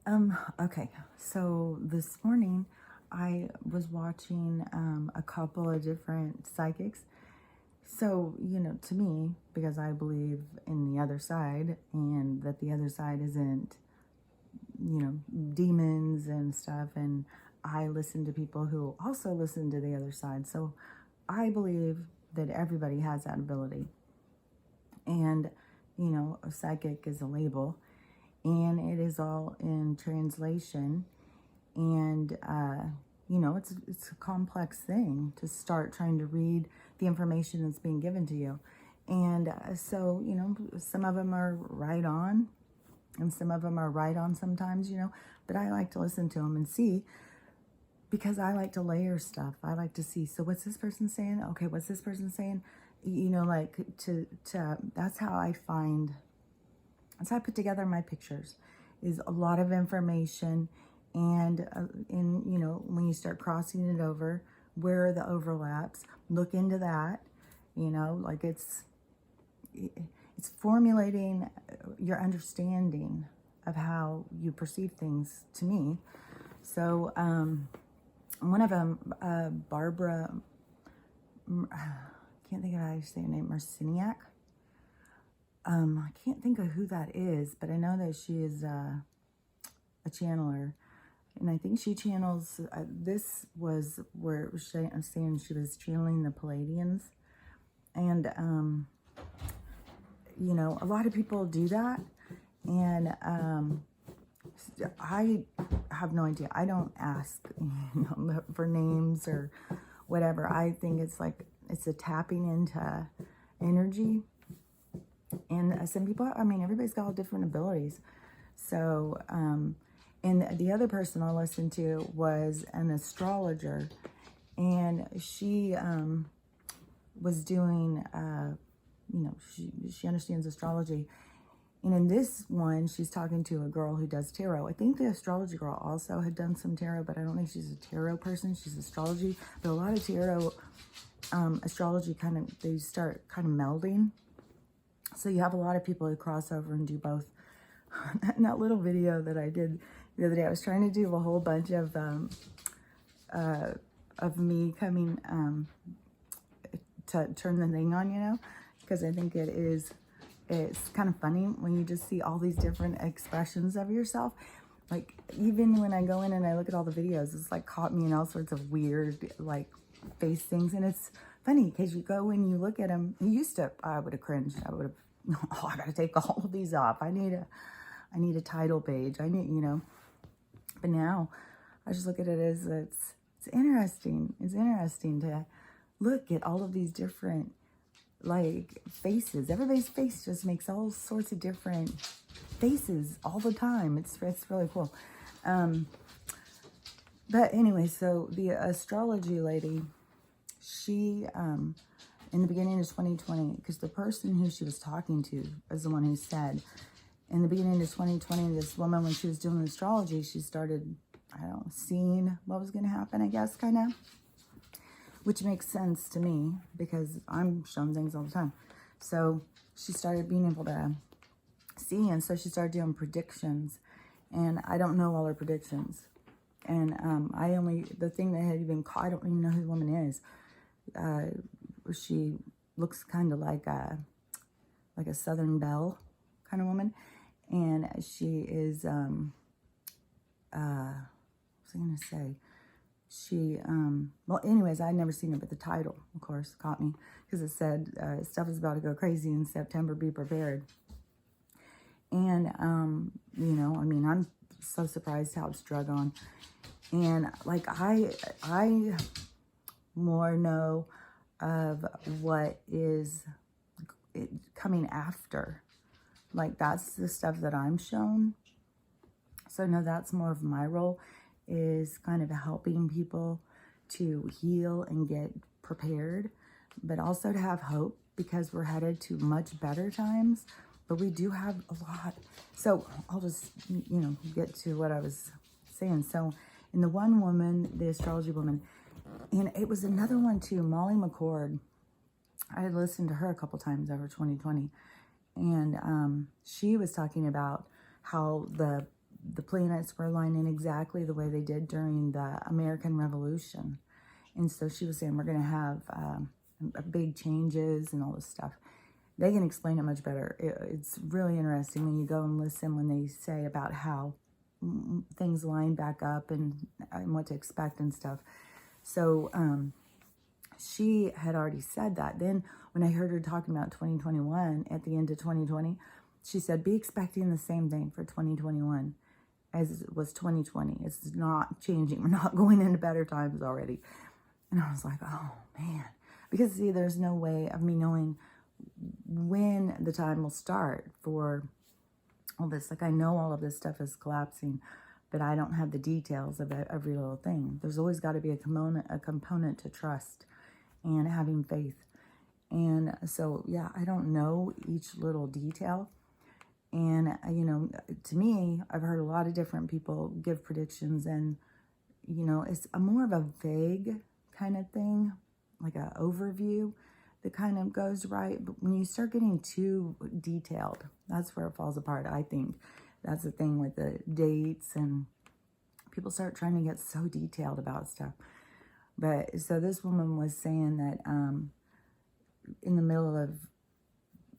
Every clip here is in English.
Okay, so this morning I was watching a couple of different psychics. So, to me, because I believe in the other side and that the other side isn't, demons and stuff, and I listen to people who also listen to the other side. So I believe that everybody has that ability. And, a psychic is a label, and it is all in translation. And it's a complex thing to start trying to read the information that's being given to you. And so some of them are right on, and some of them are right on sometimes, but I like to listen to them and see, because I like to layer stuff. I like to see, so what's this person saying? Okay, what's this person saying? Like to that's how I find, that's how I put together my pictures, is a lot of information. And when you start crossing it over, where are the overlaps? Look into that. Like it's formulating your understanding of how you perceive things, to me. So one of them, Barbara, I can't think of how you say her name, Marciniak. I can't think of who that is, but I know that she is a channeler. And I think she channels, this was where it was saying she was channeling the Palladians. And, a lot of people do that. And I have no idea. I don't ask for names or whatever. I think it's like, it's a tapping into energy. And some people, everybody's got all different abilities. So, and the other person I listened to was an astrologer, and she was doing, she understands astrology. And in this one, she's talking to a girl who does tarot. I think the astrology girl also had done some tarot, but I don't think she's a tarot person. She's astrology. But a lot of tarot, astrology they start kind of melding. So you have a lot of people who cross over and do both. In that little video that I did the other day, I was trying to do a whole bunch of me coming to turn the thing on, because I think it's kind of funny when you just see all these different expressions of yourself. Like, even when I go in and I look at all the videos, it's like caught me in all sorts of weird, like, face things. And it's funny because you go and you look at them. I would have cringed. I would have, oh, I got to take all of these off. I need a title page. But now I just look at it as it's interesting. It's interesting to look at all of these different, like, faces. Everybody's face just makes all sorts of different faces all the time. It's really cool. But anyway, so the astrology lady, she, in the beginning of 2020, because the person who she was talking to is the one who said, in the beginning of 2020, this woman, when she was doing astrology, she started, seeing what was going to happen, I guess, kind of. Which makes sense to me, because I'm shown things all the time. So she started being able to see, and so she started doing predictions. And I don't know all her predictions. And the thing that had even caught, I don't even know who the woman is. She looks kind of like a Southern Belle kind of woman. And she is, what was I going to say? She, well, anyways, I'd never seen it, but the title, of course, caught me, because it said, stuff is about to go crazy in September, be prepared. And, I'm so surprised how it's drug on. And, like, I more know of what is coming after. Like, that's the stuff that I'm shown. So, no, that's more of my role, is kind of helping people to heal and get prepared, but also to have hope, because we're headed to much better times, but we do have a lot. So I'll just, get to what I was saying. So in the one woman, the astrology woman, and it was another one too, Molly McCord. I had listened to her a couple times over 2020, and she was talking about how the planets were aligning exactly the way they did during the American Revolution. And so she was saying we're going to have big changes and all this stuff. They can explain it much better. It's really interesting when you go and listen when they say about how things line back up and what to expect and stuff. So she had already said that. Then when I heard her talking about 2021 at the end of 2020, she said, be expecting the same thing for 2021 as it was 2020. It's not changing. We're not going into better times already. And I was like, oh, man. Because, see, there's no way of me knowing when the time will start for all this. Like, I know all of this stuff is collapsing, but I don't have the details of every little thing. There's always got to be a component to trust and having faith. And so, yeah, I don't know each little detail. And, you know, to me, I've heard a lot of different people give predictions, and, you know, it's more of a vague kind of thing, like an overview that kind of goes right. But when you start getting too detailed, that's where it falls apart, I think. That's the thing with the dates, and people start trying to get so detailed about stuff. But so this woman was saying that in the middle of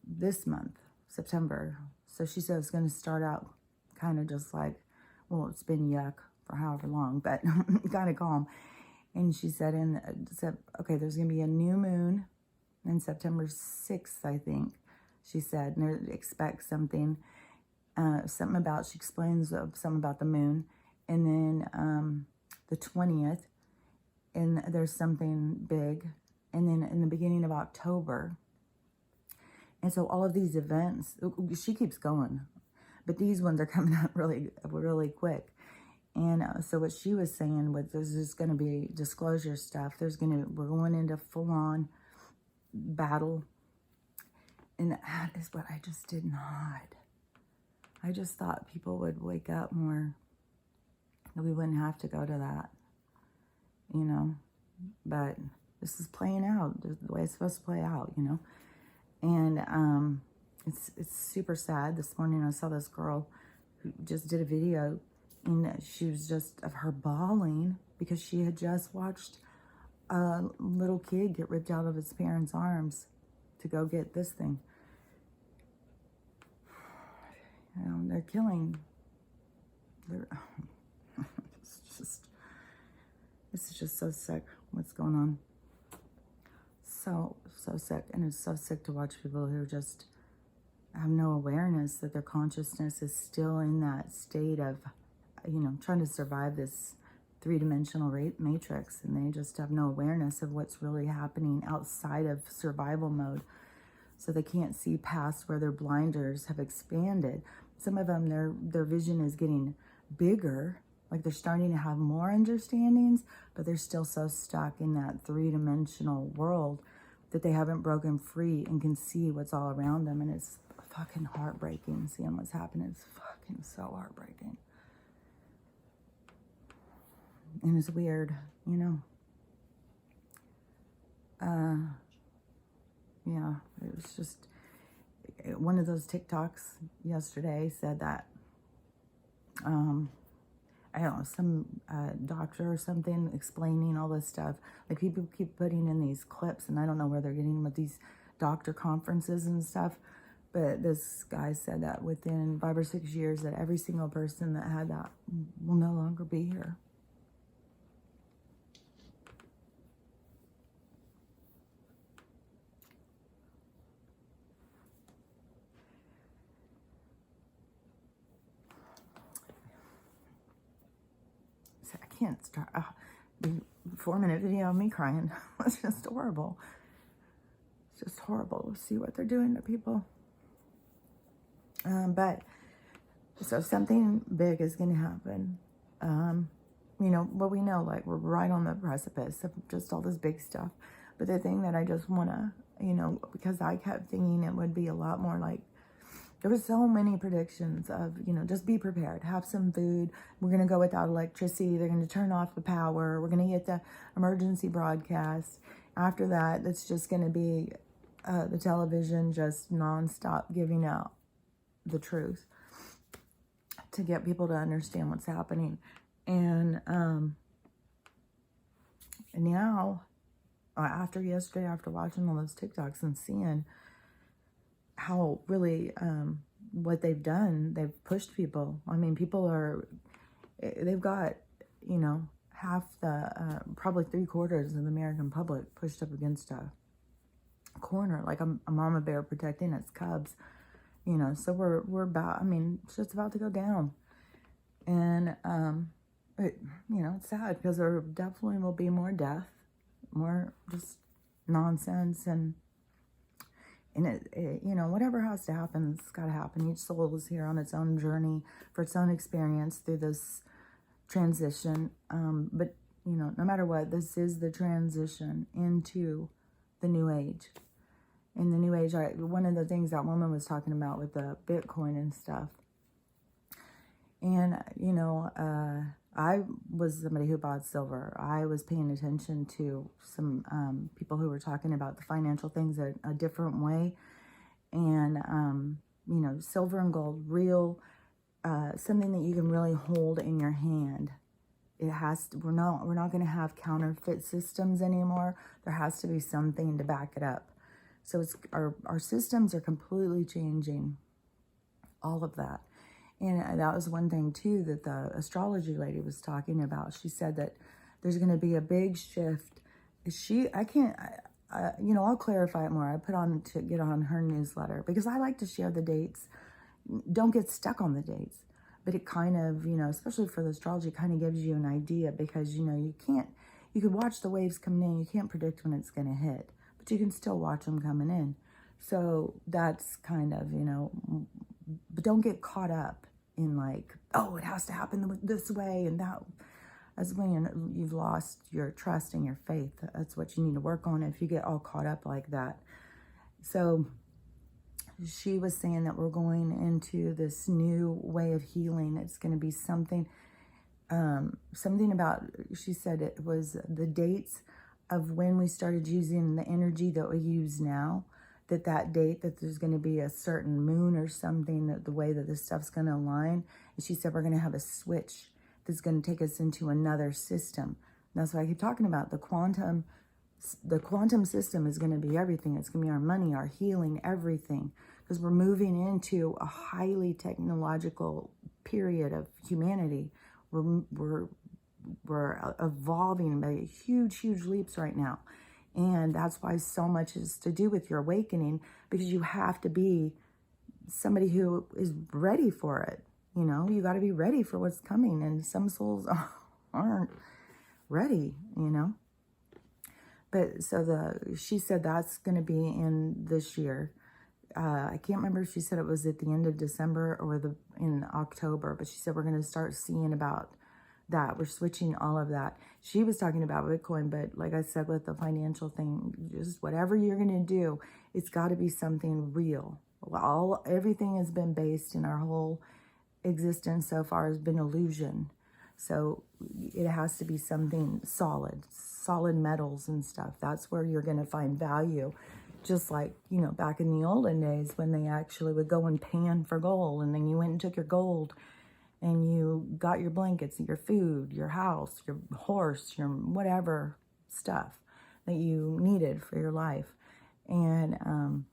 this month, September, so she said it's going to start out kind of just like, well, it's been yuck for however long, but kind of calm. And she said, okay, there's going to be a new moon in September 6th, I think. She said, and expect something, she explains something about the moon. And then the 20th, and there's something big. And then in the beginning of October. And so all of these events, she keeps going, but these ones are coming up really, really quick. And so what she was saying was there's just going to be disclosure stuff. We're going into full-on battle. And that is what I just did not. I just thought people would wake up more. That we wouldn't have to go to that, you know. But this is playing out the way it's supposed to play out, you know. And it's super sad. This morning I saw this girl who just did a video, and she was just of her bawling because she had just watched a little kid get ripped out of his parents' arms to go get this thing. You know, they're killing. It's just so sick what's going on. So sick. And it's so sick to watch people who just have no awareness that their consciousness is still in that state of, you know, trying to survive this three-dimensional matrix, and they just have no awareness of what's really happening outside of survival mode. So they can't see past where their blinders have expanded. Some of them, their vision is getting bigger, like they're starting to have more understandings, but they're still so stuck in that three-dimensional world that they haven't broken free and can see what's all around them. And it's fucking heartbreaking seeing what's happening. It's fucking so heartbreaking. And it's weird, you know. Yeah, it was just one of those TikToks yesterday said that I don't know, some doctor or something explaining all this stuff. Like, people keep putting in these clips, and I don't know where they're getting them with these doctor conferences and stuff. But this guy said that within 5 or 6 years that every single person that had that will no longer be here. I can't start. The 4-minute video of me crying was just horrible. It's just horrible to see what they're doing to people. But so something big is going to happen. You know, but we know, like, we're right on the precipice of just all this big stuff. But the thing that I just want to, you know, because I kept thinking it would be a lot more like, there were so many predictions of, you know, just be prepared, have some food. We're going to go without electricity. They're going to turn off the power. We're going to get the emergency broadcast. After that, it's just going to be the television just nonstop giving out the truth. to get people to understand what's happening. And now, after yesterday, after watching all those TikToks and seeing how really what they've done, they've pushed people. I mean, they've got, half the, probably 3/4 of the American public pushed up against a corner, like a mama bear protecting its cubs, so we're about, shit's about to go down. And, it's sad because there definitely will be more death, more just nonsense, and it whatever has to happen, it's got to happen. Each soul is here on its own journey for its own experience through this transition. But, no matter what, this is the transition into the new age. In the new age, one of the things that woman was talking about with the Bitcoin and stuff. And, I was somebody who bought silver. I was paying attention to some people who were talking about the financial things a different way. And, silver and gold, real, something that you can really hold in your hand. We're not going to have counterfeit systems anymore. There has to be something to back it up. So our systems are completely changing, all of that. And that was one thing, too, that the astrology lady was talking about. She said that there's going to be a big shift. I'll clarify it more. I put on to get on her newsletter because I like to share the dates. Don't get stuck on the dates. But it kind of, especially for the astrology, kind of gives you an idea because, you could watch the waves coming in. You can't predict when it's going to hit, but you can still watch them coming in. So that's kind of, but don't get caught up in like, oh, it has to happen this way and that. That's when you've lost your trust and your faith. That's what you need to work on if you get all caught up like that. So she was saying that we're going into this new way of healing. It's going to be something about, she said it was the dates of when we started using the energy that we use now, that date that there's going to be a certain moon or something, that the way that this stuff's going to align. And she said we're going to have a switch that's going to take us into another system. And that's what I keep talking about. The quantum system is going to be everything. It's going to be our money, our healing, everything. Because we're moving into a highly technological period of humanity. We're evolving by huge, huge leaps right now. And that's why so much is to do with your awakening, because you have to be somebody who is ready for it. You got to be ready for what's coming. And some souls aren't ready, But so she said that's going to be in this year. I can't remember if she said it was at the end of December or in October, but she said we're going to start seeing about that. We're switching all of that. She was talking about Bitcoin, but like I said, with the financial thing, just whatever you're going to do, it's got to be something real. Everything has been based in our whole existence so far has been illusion. So it has to be something solid metals and stuff. That's where you're going to find value. Just like, back in the olden days when they actually would go and pan for gold, and then you went and took your gold and you got your blankets, your food, your house, your horse, your whatever stuff that you needed for your life. And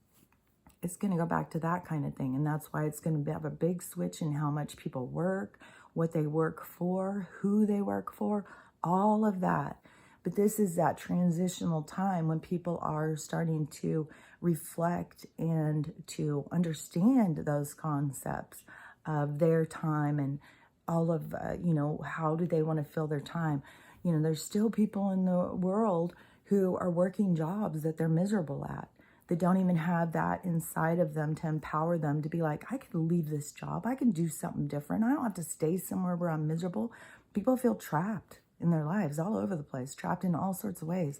it's going to go back to that kind of thing. And that's why it's going to have a big switch in how much people work, what they work for, who they work for, all of that. But this is that transitional time when people are starting to reflect and to understand those concepts of their time and all of, how do they want to fill their time? There's still people in the world who are working jobs that they're miserable at. They don't even have that inside of them to empower them to be like, I can leave this job. I can do something different. I don't have to stay somewhere where I'm miserable. People feel trapped in their lives all over the place, trapped in all sorts of ways.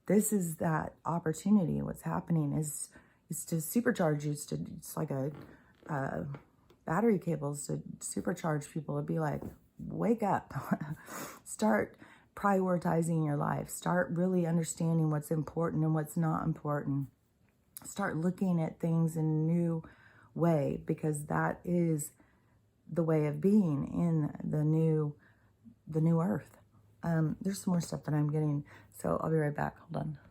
This is that opportunity. What's happening is to supercharge you. It's like a battery cables to supercharge people. It'd be like, wake up, start prioritizing your life, start really understanding what's important and what's not important. Start looking at things in a new way, because that is the way of being in the new earth. There's some more stuff that I'm getting, so I'll be right back. Hold on.